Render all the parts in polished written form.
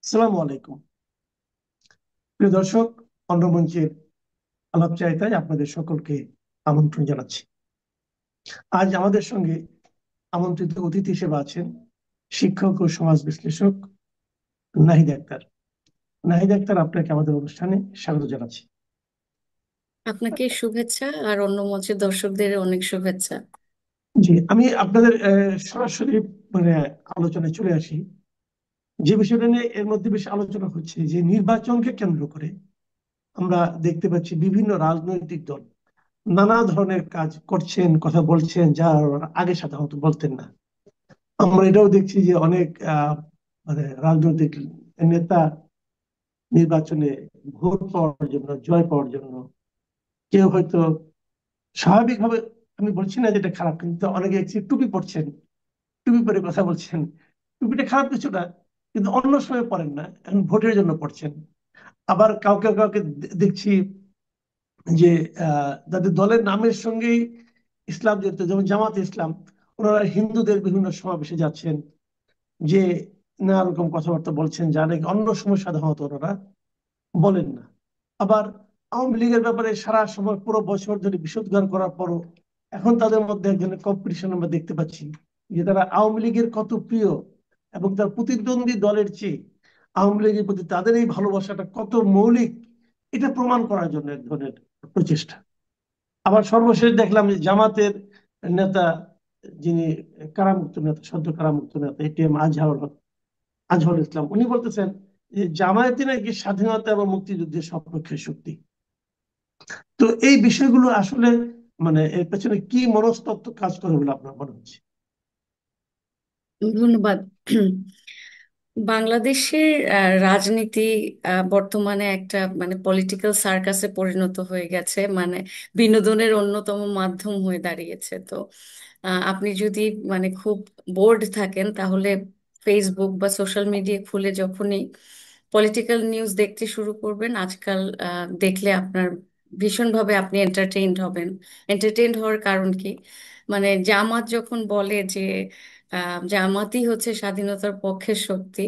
আসসালামু আলাইকুম। প্রিয় দর্শক, অন্য মঞ্চের আলাপচারিতায় আপনাদের সকলকে আমন্ত্রণ জানাচ্ছি। আজ আমাদের সঙ্গে আমন্ত্রিত অতিথি হিসেবে আছেন শিক্ষক ও সমাজ বিশ্লেষক নাহিদ আক্তার। নাহিদ আক্তার, আপনাকে আমাদের অনুষ্ঠানে স্বাগত জানাচ্ছি। আপনাকে শুভেচ্ছা আর অন্য মঞ্চের দর্শকদের অনেক শুভেচ্ছা। জি, আমি আপনাদের সরাসরি মানে আলোচনায় চলে আসি। যে বিষয়টা নিয়ে এর মধ্যে বেশি আলোচনা হচ্ছে যে নির্বাচনকে কেন্দ্র করে আমরা দেখতে পাচ্ছি বিভিন্ন রাজনৈতিক দল নানা ধরনের কাজ করছেন, কথা বলছেন, যা আগে সাধারণত বলতেন না। আমরা এটাও দেখছি যে অনেক মানে রাজনৈতিক নেতা নির্বাচনে ভোট পাওয়ার জন্য, জয় পাওয়ার জন্য কেউ হয়তো স্বাভাবিকভাবে, আমি বলছি না যেটা খারাপ, কিন্তু অনেকে দেখছি টুপি পরছেন, টুপি পরে কথা বলছেন। টুপিটা খারাপ কিছু না, কিন্তু অন্য সময় পরেন না, এখন ভোটের জন্য পড়ছেন। আবার কাউকে কাউকে দেখছি যে যাদের দলের নামের সঙ্গেই ইসলাম জড়িত, যেমন জামাতে ইসলাম, ওনারা হিন্দুদের বিভিন্ন সমাবেশে যাচ্ছেন, যে নানা রকম কথাবার্তা বলছেন যা নাকি অন্য সময় সাধারণত ওনারা বলেন না। আবার আওয়ামী লীগের ব্যাপারে সারা সময় পুরো বছর ধরে বিষোদ্গার করার পরও এখন তাদের মধ্যে এক ধরনের কম্পিটিশন আমরা দেখতে পাচ্ছি, যে তারা আওয়ামী লীগের কত প্রিয় এবং তার প্রতিদ্বন্দ্বী দলের চেয়ে আওয়ামী লীগের প্রতি তাদের এই ভালোবাসাটা কত মৌলিক, এটা প্রমাণ করার জন্য এক ধরনের প্রচেষ্টা। আবার সর্বশেষ দেখলাম যে জামাতের নেতা, যিনি কারামুক্ত নেতা, সদ্য কারামুক্ত নেতা এটিএম আজহারুল ইসলাম, উনি বলতেছেন যে জামায়াতি নাকি স্বাধীনতা এবং মুক্তিযুদ্ধের সপক্ষে শক্তি। তো এই বিষয়গুলো আসলে মানে এর পেছনে কি মনস্তত্ত্ব কাজ করে বলে আপনার মনে হচ্ছে? ধন্যবাদ। বাংলাদেশের রাজনীতি বর্তমানে একটা মানে পলিটিক্যাল সার্কাসে পরিণত হয়ে গেছে, মানে বিনোদনের অন্যতম মাধ্যম হয়ে দাঁড়িয়েছে। তো আপনি যদি মানে খুব বোর্ড থাকেন তাহলে ফেসবুক বা সোশ্যাল মিডিয়া খুলে যখনই পলিটিক্যাল নিউজ দেখতে শুরু করবেন আজকাল, দেখলে আপনার ভীষণভাবে আপনি এন্টারটেইনড হবেন। এন্টারটেইনড হওয়ার কারণ কি? মানে জামাত যখন বলে যে জামাতই হচ্ছে স্বাধীনতার পক্ষের শক্তি,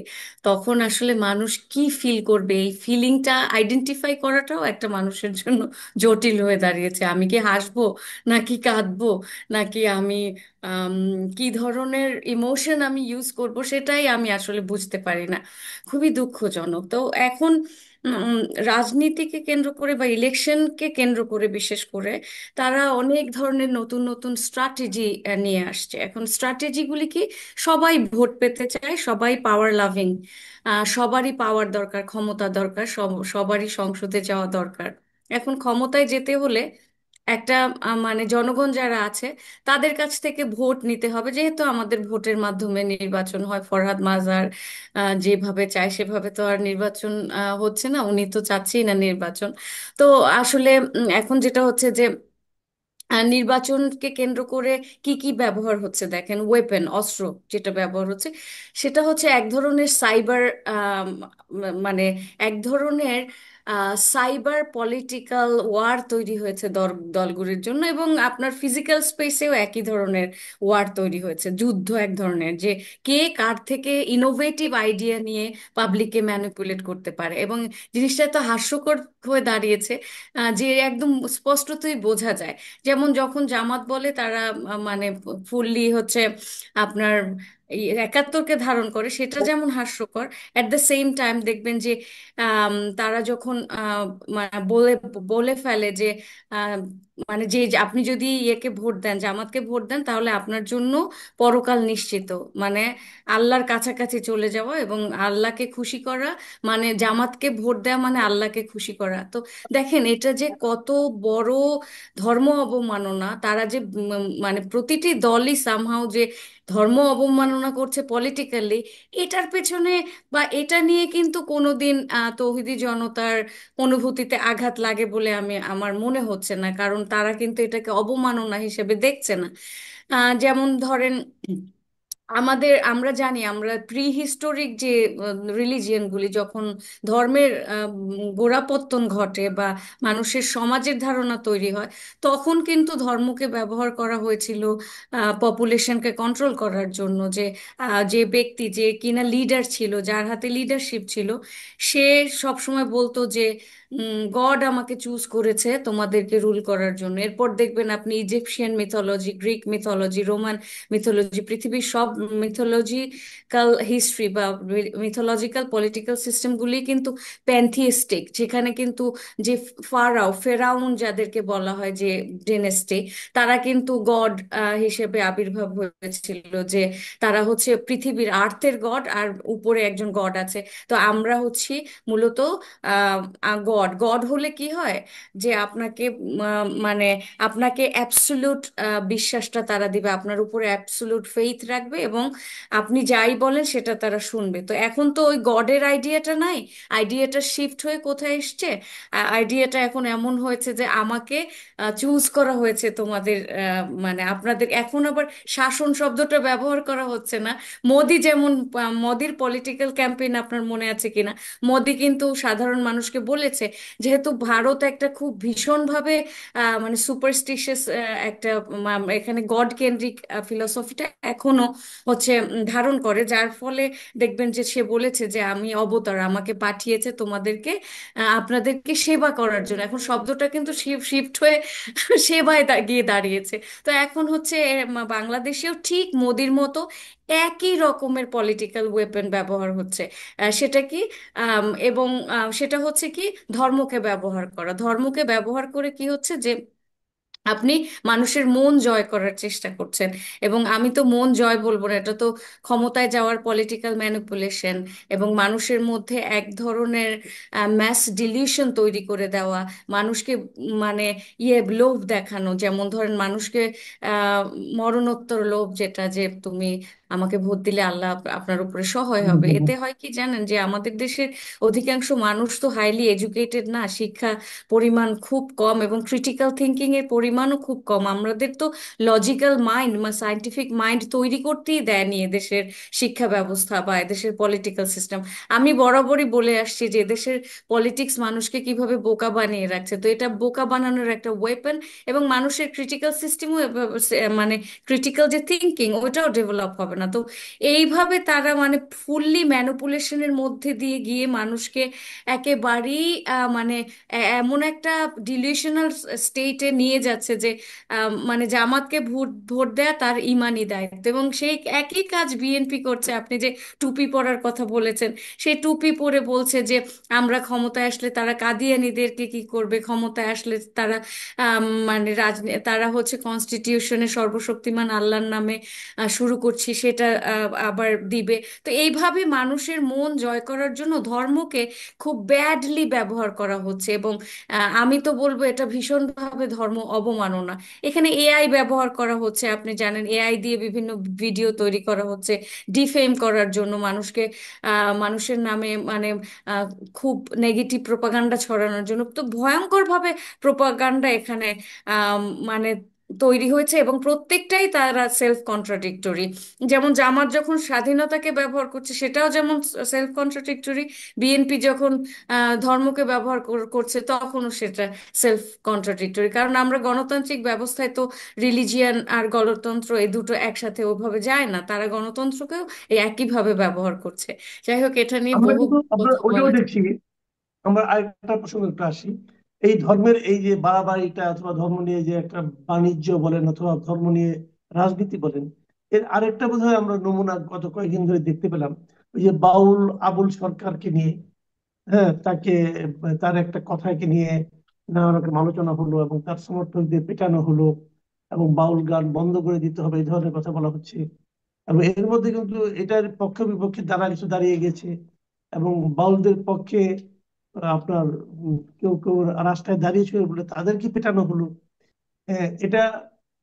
তখন আসলে মানুষ কি ফিল করবে, এই ফিলিংটা আইডেন্টিফাই করাটাও একটা মানুষের জন্য জটিল হয়ে দাঁড়িয়েছে। আমি কি হাসবো নাকি কাঁদবো, নাকি আমি আম, কি ধরনের ইমোশন আমি ইউজ করব, সেটাই আমি আসলে বুঝতে পারি না। খুবই দুঃখজনক। তো এখন উম, রাজনীতিকে কেন্দ্র করে বা ইলেকশনকে কেন্দ্র করে বিশেষ করে তারা অনেক ধরনের নতুন নতুন স্ট্র্যাটেজি নিয়ে আসছে। এখন স্ট্র্যাটেজিগুলি কি? সবাই ভোট পেতে চায়, সবাই পাওয়ার লাভিং, সবারই পাওয়ার দরকার, ক্ষমতা দরকার, সবারই সংসদে যাওয়া দরকার। এখন ক্ষমতায় যেতে হলে একটা মানে জনগণ যারা আছে তাদের কাছ থেকে ভোট নিতে হবে। যেহেতু আমাদের ভোটের মাধ্যমে নির্বাচন হয়, ফরহাদ মাজার যেভাবে চায় সেভাবে তো আর নির্বাচন হচ্ছে না, উনি তো চাচ্ছেই না নির্বাচন। তো আসলে এখন যেটা হচ্ছে যে নির্বাচনকে কেন্দ্র করে কি কি ব্যবহার হচ্ছে দেখেন, ওয়েপেন, অস্ত্র যেটা ব্যবহার হচ্ছে সেটা হচ্ছে এক ধরনের সাইবার, মানে এক ধরনের সাইবার পলিটিক্যাল ওয়ার তৈরি হয়েছে দলগুলির জন্য, এবং আপনার ফিজিক্যাল স্পেসেও একই ধরনের ওয়ার তৈরি হয়েছে, যুদ্ধ এক ধরনের, যে কে কার থেকে ইনোভেটিভ আইডিয়া নিয়ে পাবলিককে ম্যানিপুলেট করতে পারে। এবং জিনিসটা তো হাস্যকর হয়ে দাঁড়িয়েছে, যে একদম স্পষ্টতই বোঝা যায়। যেমন যখন জামাত বলে তারা মানে ফুললি হচ্ছে আপনার এই একাত্তরকে ধারণ করে, সেটা যেমন হাস্যকর, অ্যাট দ্য সেম টাইম দেখবেন যে তারা যখন বলে বলে ফেলে যে আম, মানে যে আপনি যদি ইয়েকে ভোট দেন, জামাতকে ভোট দেন, তাহলে আপনার জন্য পরকাল নিশ্চিত, মানে আল্লাহর কাছাকাছি চলে যাওয়া এবং আল্লাহকে খুশি করা, মানে জামাতকে ভোট দেওয়া মানে আল্লাহকে খুশি করা। তো দেখেন এটা যে কত বড় ধর্ম অবমাননা। তারা যে মানে প্রতিটি দলই সামহাও যে ধর্ম অবমাননা করছে পলিটিক্যালি, এটার পেছনে বা এটা নিয়ে কিন্তু কোনোদিন তৌহিদি জনতার অনুভূতিতে আঘাত লাগে বলে আমার মনে হচ্ছে না, কারণ তারা কিন্তু এটাকে অবমাননা হিসেবে দেখছে না। যেমন ধরেন আমরা জানি, আমরা প্রি হিস্টোরিক যে রিলিজিয়ন গুলি, যখন ধর্মের গোড়াপত্তন ঘটে বা মানুষের সমাজের ধারণা তৈরি হয়, তখন কিন্তু ধর্মকে ব্যবহার করা হয়েছিল পপুলেশনকে কন্ট্রোল করার জন্য। যে ব্যক্তি যে কিনা লিডার ছিল, যার হাতে লিডারশিপ ছিল, সে সবসময় বলতো যে গড আমাকে চুজ করেছে তোমাদেরকে রুল করার জন্য। এরপর দেখবেন আপনি Egyptian mythology, Greek mythology, Roman mythology, পৃথিবীর সব মিথোলজিক্যাল হিস্ট্রি বা মিথোলজিক্যাল পলিটিক্যাল সিস্টেমগুলি কিন্তু প্যান্থিস্টিক, যেখানে কিন্তু যে ফেরাউন যাদেরকে বলা হয় যে ডেনেস্টি, তারা কিন্তু গড হিসেবে আবির্ভাব হয়েছিল। যে তারা হচ্ছে পৃথিবীর আর্থের গড, আর উপরে একজন গড আছে। তো আমরা হচ্ছি মূলত গড। গড হলে কি হয়, যে আপনাকে মানে আপনাকে অ্যাবসোলিউট বিশ্বাসটা তারা দিবে, আপনার উপরে অ্যাবসোলিউট ফেইথ রাখবে, এবং আপনি যাই বলেন সেটা তারা শুনবে। তো এখন তো ওই গডের আইডিয়াটা নাই, আইডিয়াটা শিফট হয়ে কোথায় এসছে? আইডিয়াটা এখন এমন হয়েছে যে আমাকে চুজ করা হয়েছে তোমাদের, মানে আপনাদের এখন আবার শাসন শব্দটা ব্যবহার করা হচ্ছে না। মোদি যেমন, মোদির পলিটিক্যাল ক্যাম্পেইন আপনার মনে আছে কিনা, মোদি কিন্তু সাধারণ মানুষকে বলেছে, যেহেতু ভারত একটা খুব ভীষণভাবে মানে সুপারস্টিশিয়াস একটা এখানে গড কেন্দ্রিক ফিলোসফিটা এখনো হচ্ছে ধারণ করে, যার ফলে দেখবেন যে সে বলেছে যে আমি অবতার, আমাকে পাঠিয়েছে তোমাদেরকে আপনাদেরকে সেবা করার জন্য। এখন শব্দটা কিন্তু শিফট হয়ে সেবায় গিয়ে দাঁড়িয়েছে। তো এখন হচ্ছে বাংলাদেশেও ঠিক মোদির মতো একই রকমের পলিটিক্যাল ওয়েপন ব্যবহার হচ্ছে। সেটা কি, এবং সেটা হচ্ছে কি, ধর্মকে ব্যবহার করা। ধর্মকে ব্যবহার করে কি হচ্ছে, যে আপনি মানুষের মন জয় করার চেষ্টা করছেন। এবং আমি তো মন জয় বলবো না, এটা তো ক্ষমতায় যাওয়ার পলিটিক্যাল ম্যানিপুলেশন, এবং মানুষের মধ্যে এক ধরনের ম্যাস ডিলিউশন তৈরি করে দেওয়া, মানুষকে মানে লোভ দেখানো। যেমন ধরেন মানুষকে আহ মরণোত্তর লোভ, যেটা যে তুমি আমাকে ভোট দিলে আল্লাহ আপনার উপরে সহায় হুম, হবে। হুম, হুম। এতে হয় কি জানেন, যে আমাদের দেশের অধিকাংশ মানুষ তো হাইলি এডুকেটেড না, শিক্ষা পরিমাণ খুব কম, এবং ক্রিটিক্যাল থিঙ্কিং এর পরিমাণও খুব কম। আমাদের তো লজিক্যাল মাইন্ড বা সায়েন্টিফিক মাইন্ড তৈরি করতেই দেয়নি এদেশের শিক্ষা ব্যবস্থা বা এদেশের পলিটিক্যাল সিস্টেম। আমি বরাবরই বলে আসছি যে এদেশের পলিটিক্স মানুষকে কিভাবে বোকা বানিয়ে রাখছে। তো এটা বোকা বানানোর একটা ওয়েপন, এবং মানুষের ক্রিটিক্যাল সিস্টেমও মানে ক্রিটিক্যাল যে থিঙ্কিং, ওইটাও ডেভেলপ হবে না। তো এইভাবে তারা মানে ফুললি ম্যানিপুলেশনের মধ্যে দিয়ে গিয়ে মানুষকে একেবারেই মানে এমন একটা ডিলিউশনাল স্টেটে নিয়ে যাচ্ছে যে মানে জামাতকে ভোট ভোট দেয়া তার ইমানি দায়িত্ব। এবং সেই একই কাজ বিএনপি করছে। আপনি যে টুপি পরার কথা বলেছেন, সেই টুপি পরে বলছে যে আমরা ক্ষমতায় আসলে তারা কাদিয়ানীদেরকে কি করবে, ক্ষমতায় আসলে তারা মানে তারা হচ্ছে কনস্টিটিউশনে সর্বশক্তিমান আল্লাহর নামে শুরু করছি সেটা আবার দিবে। তো এইভাবে মানুষের মন জয় করার জন্য ধর্মকে খুব ব্যাডলি ব্যবহার করা হচ্ছে। এবং আমি তো বলবো এটা ভীষণভাবে ধর্ম অবমাননা। এখানে এআই ব্যবহার করা হচ্ছে, আপনি জানেন এআই দিয়ে বিভিন্ন ভিডিও তৈরি করা হচ্ছে ডিফেম করার জন্য, মানুষের নামে মানে আহ, খুব নেগেটিভ প্রোপাগান্ডা ছড়ানোর জন্য। তো ভয়ঙ্করভাবে প্রোপাগান্ডা এখানে আম, মানে তৈরি হয়েছে, এবং প্রত্যেকটাই তারা সেলফ কন্ট্রাডিক্টরি। যেমন জামাত যখন স্বাধীনতাকে ব্যবহার করছে সেটাও যেমন সেলফ কন্ট্রাডিক্টরি, বিএনপি যখন ধর্মকে ব্যবহার করছে তখনও সেটা সেলফ কন্ট্রাডিক্টরি। কারণ আমরা গণতান্ত্রিক ব্যবস্থায় তো রিলিজিয়ান আর গণতন্ত্র এই দুটো একসাথে ওইভাবে যায় না, তারা গণতন্ত্রকেও এই একইভাবে ব্যবহার করছে। যাই হোক, এটা নিয়ে আমরা বহু কিন্তু আমরা কথা ওইটাও বলা যায়। দেখছি। আমরা আরেকটা প্রসঙ্গে একটু আসি। এই ধর্মের এই যে বাড়াবাড়িটা, অথবা ধর্ম নিয়ে যে একটা বাণিজ্য বলেন অথবা ধর্ম নিয়ে রাজনীতি বলেন, এর আরেকটা বোধহয় আমরা নমুনা গত কয়েকদিন ধরে দেখতে পেলাম। ওই যে বাউল আবুল সরকারকে নিয়ে, হ্যাঁ, তার একটা কথাকে নিয়ে নানা রকম আলোচনা হলো, এবং তার সমর্থকদের পেটানো হলো, এবং বাউল গান বন্ধ করে দিতে হবে এই ধরনের কথা বলা হচ্ছে। এবং এর মধ্যে কিন্তু এটার পক্ষ বিপক্ষে দ্বারা কিছু দাঁড়িয়ে গেছে, এবং বাউলদের পক্ষে আপনার কেউ কেউ রাস্তায় দাঁড়িয়েছিল বলে তাদেরকে পেটানো হলো। এটা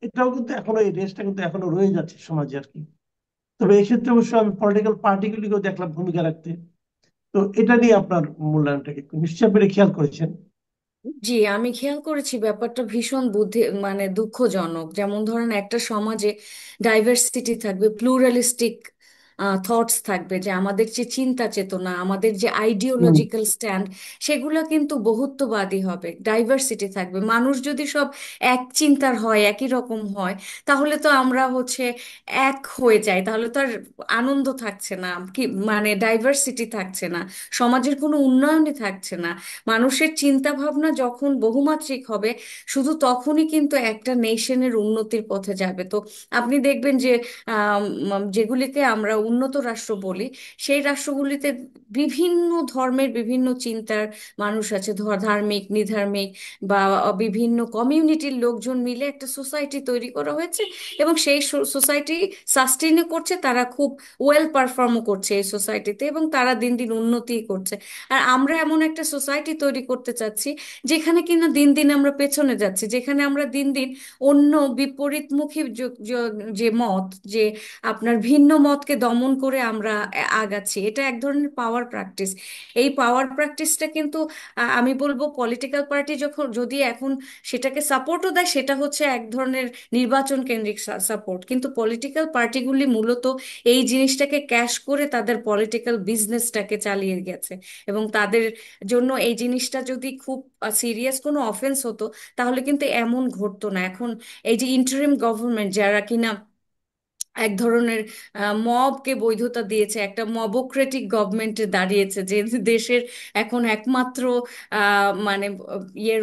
এটাও কিন্তু এখনো, এই রেসটা কিন্তু এখনো রয়ে যাচ্ছে সমাজে আর কি। তবে এক্ষেত্রে অবশ্য আমি পলিটিক্যাল পার্টিগুলিকেও দেখলাম ভূমিকা রাখতে। তো এটা নিয়ে আপনার মূল্যায়নটাকে একটু নিশ্চয় আপনি খেয়াল করেছেন। জি, আমি খেয়াল করেছি ব্যাপারটা ভীষণ মানে দুঃখজনক। যেমন ধরেন একটা সমাজে ডাইভার্সিটি থাকবে, প্লুরালিস্টিক থটস থাকবে, যে আমাদের যে চিন্তা চেতনা, আমাদের যে হুম। আইডিওলজিক্যাল স্ট্যান্ড, সেগুলো কিন্তু বহুত্ববাদী হবে। ডাইভার্সিটি থাকবে, মানুষ যদি সব এক চিন্তার হয়, একই রকম হয়, তাহলে তো আমরা এক হয়ে যাই, তাহলে তো আর আনন্দ থাকছে না, কি মানে ডাইভার্সিটি থাকছে না, সমাজের কোনো উন্নয়নই থাকছে না। মানুষের চিন্তা ভাবনা যখন বহুমাত্রিক হবে, শুধু তখনই কিন্তু একটা নেশনের উন্নতির পথে যাবে। তো আপনি দেখবেন যে যেগুলিকে আমরা উন্নত রাষ্ট্র বলি, সেই রাষ্ট্রগুলিতে বিভিন্ন ধর্মের বিভিন্ন চিন্তার মানুষ আছে, ধার্মিক, নিধার্মিক, বা বিভিন্ন কমিউনিটির লোকজন মিলে একটা সোসাইটি তৈরি করা হয়েছে, এবং সেই সোসাইটি সাস্টেইনও করছে, তারা খুব ওয়েল পারফর্মও করছে এই সোসাইটিতে, এবং তারা দিন দিন উন্নতি করছে। আর আমরা এমন একটা সোসাইটি তৈরি করতে চাচ্ছি যেখানে কিনা দিন দিন আমরা পেছনে যাচ্ছি, যেখানে আমরা দিন দিন অন্য বিপরীতমুখী যে মত, যে আপনার ভিন্ন মতকে দমন করে আমরা আগাচ্ছি। এটা এক ধরনের পাওয়ার প্র্যাকটিস। এই পাওয়ার প্র্যাকটিসটা কিন্তু আমি বলবো পলিটিক্যাল পার্টি যখন যদি এখন সেটাকে সাপোর্টও দেয়, সেটা হচ্ছে এক ধরনের নির্বাচন কেন্দ্রিক সাপোর্ট, কিন্তু পলিটিক্যাল পার্টিগুলি মূলত এই জিনিসটাকে ক্যাশ করে তাদের পলিটিক্যাল বিজনেসটাকে চালিয়ে গেছে। এবং তাদের জন্য এই জিনিসটা যদি খুব সিরিয়াস কোনো অফেন্স হতো, তাহলে কিন্তু এমন ঘটতো না। এখন এই যে ইন্টারিম গভর্নমেন্ট, যারা কিনা এক ধরনের মবকে বৈধতা দিয়েছে, একটা মবক্রেটিক গভর্নমেন্টে দাঁড়িয়েছে, যে দেশের এখন একমাত্র মানে ইয়ের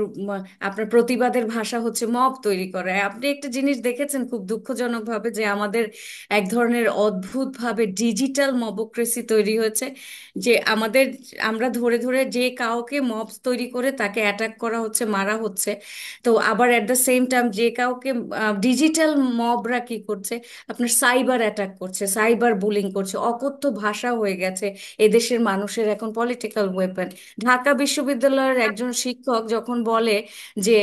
আপনার প্রতিবাদের ভাষা হচ্ছে মব তৈরি করা। আপনি একটা জিনিস দেখেছেন খুব দুঃখজনকভাবে, যে আমাদের এক ধরনের অদ্ভুতভাবে ডিজিটাল মবক্রেসি তৈরি হয়েছে, যে আমরা ধরে ধরে যে কাউকে মব তৈরি করে তাকে অ্যাটাক করা হচ্ছে, মারা হচ্ছে। তো আবার অ্যাট দ্য সেম টাইম যে কাউকে ডিজিটাল মবরা কি করছে, আপনার সাইবার অ্যাটাক করছে, সাইবার বুলিং করছে, অকথ্য ভাষা হয়ে গেছে এদেশের মানুষের এখন পলিটিক্যাল ওয়েপন। ঢাকা বিশ্ববিদ্যালয়ের একজন শিক্ষক যখন বলে যে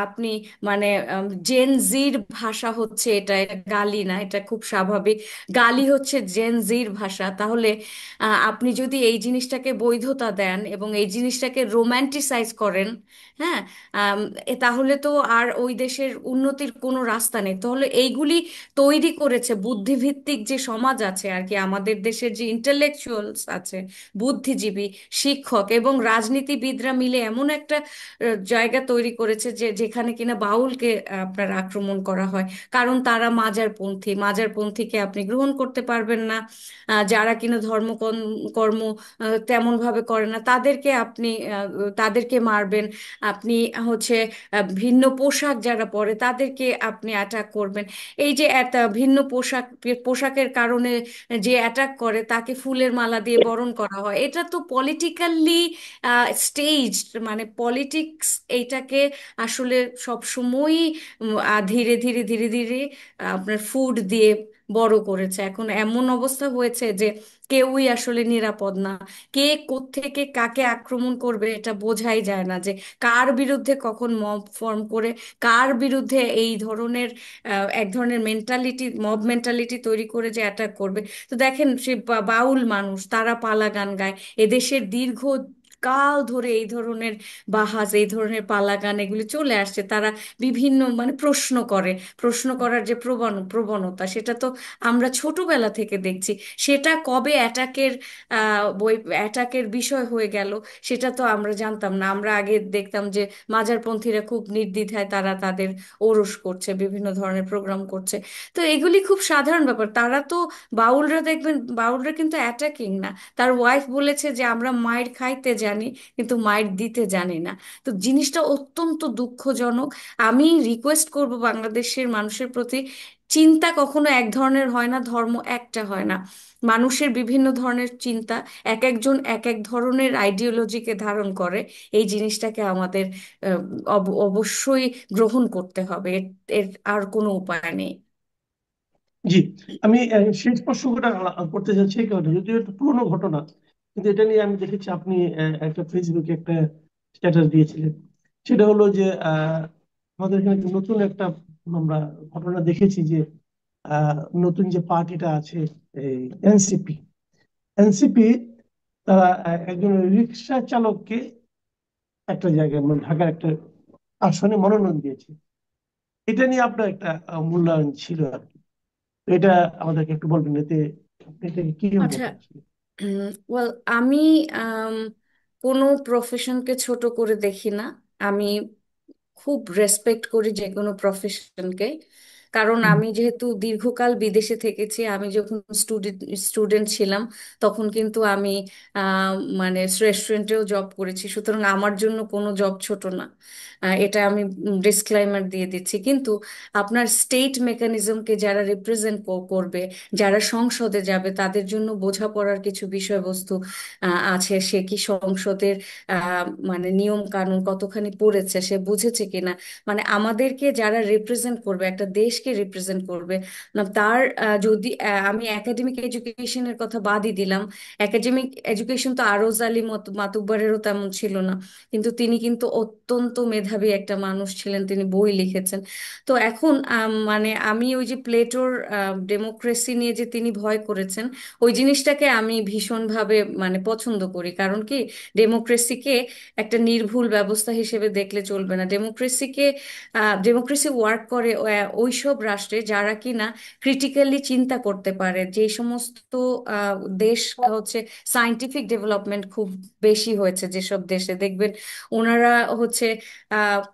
আপনি মানে জেন জির ভাষা হচ্ছে এটা, এটা গালি না, এটা খুব স্বাভাবিক, গালি হচ্ছে জেন জির ভাষা, তাহলে আপনি যদি এই জিনিসটাকে বৈধতা দেন এবং এই জিনিসটাকে রোম্যান্টিসাইজ করেন, হ্যাঁ, তাহলে তো আর ওই দেশের উন্নতির কোনো রাস্তা নেই। তাহলে এইগুলি তৈরি করেছে বুদ্ধিভিত্তিক যে সমাজ আছে আর কি, আমাদের দেশের যে ইন্টেলেকচুয়ালস আছে, বুদ্ধিজীবী, শিক্ষক এবং রাজনীতিবিদরা মিলে এমন একটা জায়গা তৈরি করেছে, যে যেখানে কিনা বাউলকে আপনার আক্রমণ করা হয়, কারণ তারা মাজারপন্থী। মাজারপন্থীকে আপনি গ্রহণ করতে পারবেন না। যারা কিনা কর্ম তেমন ভাবে করে না, তাদেরকে আপনি তাদেরকে মারবেন। আপনি হচ্ছে ভিন্ন পোশাক যারা পরে তাদেরকে আপনি অ্যাটাক করবেন। এই যে ভিন্ন পোশাকের কারণে যে অ্যাটাক করে তাকে ফুলের মালা দিয়ে বরণ করা হয়, এটা তো পলিটিক্যালি স্টেজ, মানে পলিটিক্স এইটাকে আসলে সব সময়ই ধীরে ধীরে ধীরে ধীরে আপনার ফুড দিয়ে বড় করেছে। এখন এমন অবস্থা হয়েছে যে কেউই আসলে নিরাপদ না। কে কোত্থেকে কাকে আক্রমণ করবে এটা বোঝাই যায় না, যে কার বিরুদ্ধে কখন মব ফর্ম করে, কার বিরুদ্ধে এই ধরনের এক ধরনের মেন্টালিটি, মব মেন্টালিটি তৈরি করে যে অ্যাটাক করবে। তো দেখেন সে বাউল মানুষ, তারা পালা গান গায়। এদেশের দীর্ঘ কাল ধরে এই ধরনের বাহাজ, এই ধরনের পালা গান এগুলি চলে আসছে। তারা বিভিন্ন মানে প্রশ্ন করে, প্রশ্ন করার যে প্রবণতা, সেটা তো আমরা ছোটবেলা থেকে দেখছি। সেটা কবে অ্যাটাকের বিষয় হয়ে গেল, সেটা তো আমরা জানতাম না। আমরা আগে দেখতাম যে মাজারপন্থীরা খুব নির্দ্বিধায় তারা তাদের ওরস করছে, বিভিন্ন ধরনের প্রোগ্রাম করছে। তো এগুলি খুব সাধারণ ব্যাপার। তারা তো বাউলরা দেখবেন, বাউলরা কিন্তু অ্যাটাকিং না। তার ওয়াইফ বলেছে যে আমরা মায়ের খাইতে জানি, কিন্তু মায়ের দিতে জানি না। তো জিনিসটা অত্যন্ত দুঃখজনক। আমি রিকোয়েস্ট করব বাংলাদেশের মানুষের প্রতি, চিন্তা কখনো এক ধরনের হয় না, ধর্ম একটা হয় না। মানুষের বিভিন্ন ধরনের চিন্তা, এক একজন এক এক ধরনের আইডিওলজিকে ধারণ করে। এই জিনিসটাকে আমাদের আহ, অবশ্যই গ্রহণ করতে হবে। এর এর আর কোনো উপায় নেই। জি, আমি শেষ প্রসঙ্গটা করতে চাচ্ছি এই কারণে, যদিও একটা পুরোনো ঘটনা, কিন্তু এটা নিয়ে আমি দেখেছি আপনি একটা ফেসবুকে একটা স্ট্যাটাস দিয়েছিলেন। সেটা হলো যে আমাদের এখানে একটা নতুন একটা আমরা ঘটনা দেখেছি যে নতুন যে পার্টিটা আছে, এই এনসিপি, এনসিপি তারা একজন রিক্সা চালককে একটা জায়গায়, মানে ঢাকার একটা আসনে মনোনয়ন দিয়েছে। এটা নিয়ে আপনার একটা মূল্যায়ন ছিল আর কি। তো এটা আমাদেরকে একটু বলবেন, এতে আপনি এটাকে কিরকম আচ্ছা, দেখেন আসলে? ওয়েল আমি আম, কোনো প্রফেশনকে ছোট করে দেখি না। আমি খুব রেসপেক্ট করি যে কোনো প্রফেশনকে। কারণ হুম। আমি যেহেতু দীর্ঘকাল বিদেশে থেকেছি, আমি যখন স্টুডেন্ট ছিলাম তখন কিন্তু আমি মানে রেস্টুরেন্টেও জব করেছি, সুতরাং আমার জন্য কোনো জব ছোট না। এটা আমি ডিসক্লাইমার দিয়ে দিচ্ছি। কিন্তু আপনার স্টেট মেকানিজমকে যারা রিপ্রেজেন্ট করবে, যারা সংসদে যাবে, তাদের জন্য বোঝাপড়ার কিছু বিষয়বস্তু আছে। সে কি সংসদের মানে নিয়ম কানুন কতখানি পড়েছে, সে বুঝেছে কিনা, মানে আমাদেরকে যারা রিপ্রেজেন্ট করবে, একটা দেশকে রিপ্রেজেন্ট করবে না, তার যদি আমি একাডেমিক এডুকেশনের কথা বাদই দিলাম। একাডেমিক এডুকেশন তো আরজ আলী মাতুব্বরেরও তেমন ছিল না, কিন্তু তিনি কিন্তু অত্যন্ত মেধাবী একটা মানুষ ছিলেন, তিনি বই লিখেছেন। তো এখন মানে আমি ওই যে প্লেটোর ডেমোক্রেসি নিয়ে যে তিনি ভয় করেছেন, ওই জিনিসটাকে আমি ভীষণভাবে মানে পছন্দ করি। কারণ কি, ডেমোক্রেসিকে একটা নির্ভুল ব্যবস্থা হিসেবে দেখলে চলবে না। ডেমোক্রেসি ওয়ার্ক করে ওইসব রাষ্ট্রে যারা কিনা ক্রিটিক্যালি চিন্তা করতে পারে। যে সমস্ত দেশ হচ্ছে সায়েন্টিফিক ডেভেলপমেন্ট খুব বেশি হয়েছে, যেসব দেশে দেখবেন ওনারা হচ্ছে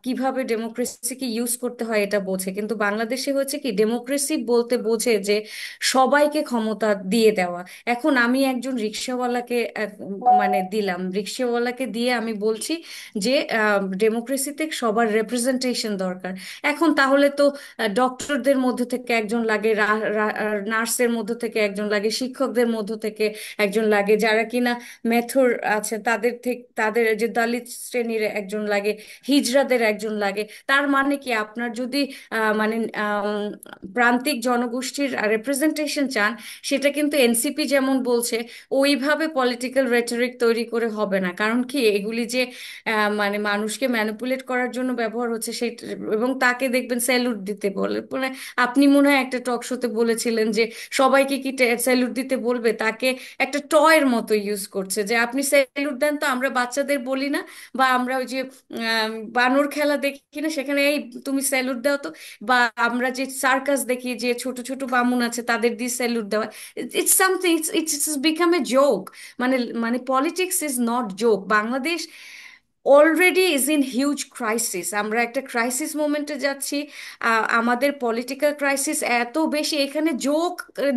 কিভাবে ডেমোক্রেসিকে ইউজ করতে হয় এটা বোঝে। কিন্তু বাংলাদেশে হচ্ছে কি, ডেমোক্রেসি বলতে বোঝে যে সবাইকে ক্ষমতা দিয়ে দেওয়া। এখন আমি একজন রিক্সাওয়ালাকে মানে দিলাম, রিক্সাওয়ালাকে দিয়ে আমি বলছি যে ডেমোক্রেসিতে সবার রেপ্রেজেন্টেশন দরকার। এখন তাহলে তো ডক্টরদের মধ্যে থেকে একজন লাগে, নার্সের মধ্যে থেকে একজন লাগে, শিক্ষকদের মধ্যে থেকে একজন লাগে, যারা কিনা মেথর আছে তাদের থেকে, তাদের যে দলিত শ্রেণীর একজন লাগে, হিজড়াদের একজন লাগে। তার মানে কি, আপনার যদি মানে প্রান্তিক জনগোষ্ঠীর রেপ্রেজেন্টেশন চান, সেটা কিন্তু এনসিপি যেমন বলছে ওইভাবে পলিটিক্যাল রেটরিক তৈরি করে হবে না। কারণ কি, এগুলি যে মানে মানুষকে ম্যানিপুলেট করার জন্য ব্যবহার হচ্ছে সেই, এবং তাকে দেখবেন স্যালুট দিতে বলে। মানে আপনি মনে হয় একটা টক শোতে বলেছিলেন যে সবাইকে কি স্যালুট দিতে বলবে, তাকে একটা টয়ের মতো ইউজ করছে, যে আপনি স্যালুট দেন তো আমরা বাচ্চাদের বলি না, বা আমরা ওই যে বানর খেলা দেখি না, সেখানে এই তুমি স্যালুট দাও তো, বা আমরা যে সার্কাস দেখি যে ছোট ছোট বামুন আছে তাদের দিয়ে স্যালুট দেওয়া। It's something, it's become a joke. মানে মানে politics is not joke. Bangladesh already is in huge crisis, আমরা একটা ক্রাইসিস মোমেন্টে যাচ্ছি। আমাদের পলিটিক্যাল ক্রাইসিস এত বেশি, এখানে যোগ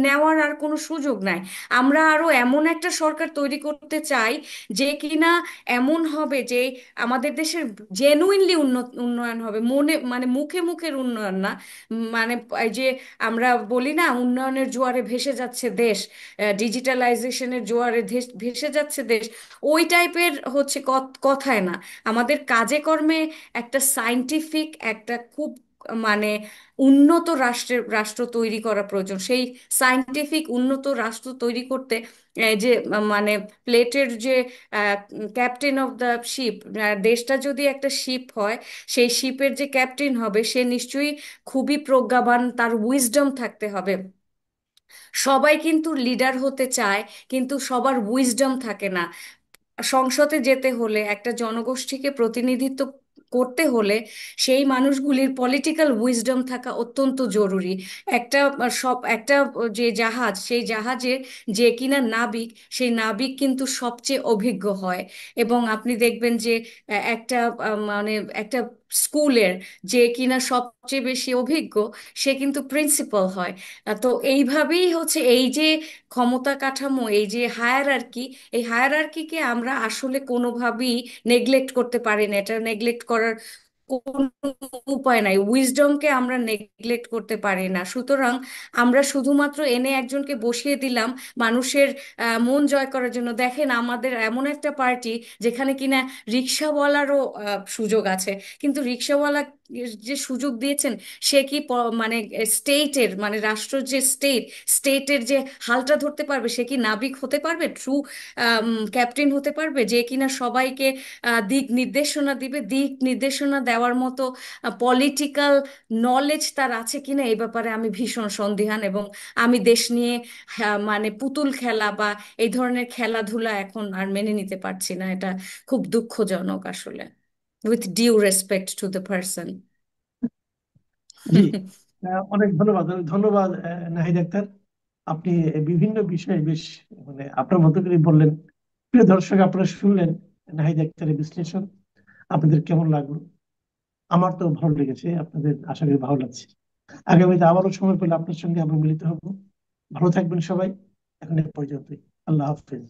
নেওয়ার আর কোনো সুযোগ নাই। আমরা আরো এমন একটা সরকার তৈরি করতে চাই যে কিনা এমন হবে যে আমাদের দেশের জেনুইনলি উন্নয়ন হবে, মনে মানে মুখে মুখের উন্নয়ন না। মানে এই যে আমরা বলি না, উন্নয়নের জোয়ারে ভেসে যাচ্ছে দেশ, ডিজিটালাইজেশনের জোয়ারে ভেসে যাচ্ছে দেশ, ওই টাইপের হচ্ছে কথায় না, আমাদের কাজে কর্মে একটা সায়েন্টিফিক, একটা খুব মানে উন্নত রাষ্ট্র তৈরি করা প্রয়োজন। সেই সায়েন্টিফিক উন্নত রাষ্ট্র তৈরি করতে যে মানে প্লেটের যে ক্যাপ্টেন অফ দ্য শিপ, দেশটা যদি একটা শিপ হয়, সেই শিপের যে ক্যাপ্টেন হবে সে নিশ্চয়ই খুবই প্রজ্ঞাবান, তার উইজডম থাকতে হবে। সবাই কিন্তু লিডার হতে চায়, কিন্তু সবার উইজডম থাকে না। সংসদে যেতে হলে, একটা জনগোষ্ঠীকে প্রতিনিধিত্ব করতে হলে, সেই মানুষগুলির পলিটিক্যাল উইজডম থাকা অত্যন্ত জরুরি। একটা যে জাহাজ, সেই জাহাজে যে কিনা নাবিক, সেই নাবিক কিন্তু সবচেয়ে অভিজ্ঞ হয়। এবং আপনি দেখবেন যে একটা মানে একটা স্কুলের যে কিনা সবচেয়ে বেশি অভিজ্ঞ, সে কিন্তু প্রিন্সিপাল হয়। তো এইভাবেই হচ্ছে এই যে ক্ষমতা কাঠামো, এই যে হায়ারার্কি, এই হায়ারার্কিকে আমরা আসলে কোনোভাবেই নেগলেক্ট করতে পারি না। এটা নেগলেক্ট করার কোনো উপায় নাই, উইজডমকে আমরা নেগলেক্ট করতে পারি না। সুতরাং আমরা শুধুমাত্র এনে একজনকে বসিয়ে দিলাম মানুষের মন জয় করার জন্য। দেখেন, আমাদের এমন একটা পার্টি যেখানে কিনা রিক্সাওয়ালারও সুযোগ আছে, কিন্তু রিক্সাওয়ালা যে সুযোগ দিয়েছেন, সে কি মানে স্টেটের, মানে রাষ্ট্র যে স্টেটের যে হালটা ধরতে পারবে? সে কি নাবিক হতে পারবে, ট্রু ক্যাপ্টেন হতে পারবে, যে কিনা সবাইকে দিক নির্দেশনা দিবে? দিক নির্দেশনা দেওয়ার মতো পলিটিক্যাল নলেজ তার আছে কিনা, এই ব্যাপারে আমি ভীষণ সন্দিহান। এবং আমি দেশ নিয়ে মানে পুতুল খেলা বা এই ধরনের খেলাধুলা এখন আর মেনে নিতে পারছি না। এটা খুব দুঃখজনক আসলে। With due respect to the person. জি, অনেক ধন্যবাদ। ধন্যবাদ নাহিদ আক্তার। আপনি বিভিন্ন বিষয়ে বেশ মানে আপনার মতো করে বললেন। প্রিয় দর্শক, আপনারা শুনলেন নাহিদ আক্তারের বিশ্লেষণ। আপনাদের কেমন লাগলো? আমার তো ভালো লেগেছে, আপনাদের আশা করি ভালো লাগছে। আগামীতে আবারও সময় পেলে আপনার সঙ্গে আমরা মিলিত হব। ভালো থাকবেন সবাই। এখন এ পর্যন্তই। আল্লাহ হাফেজ।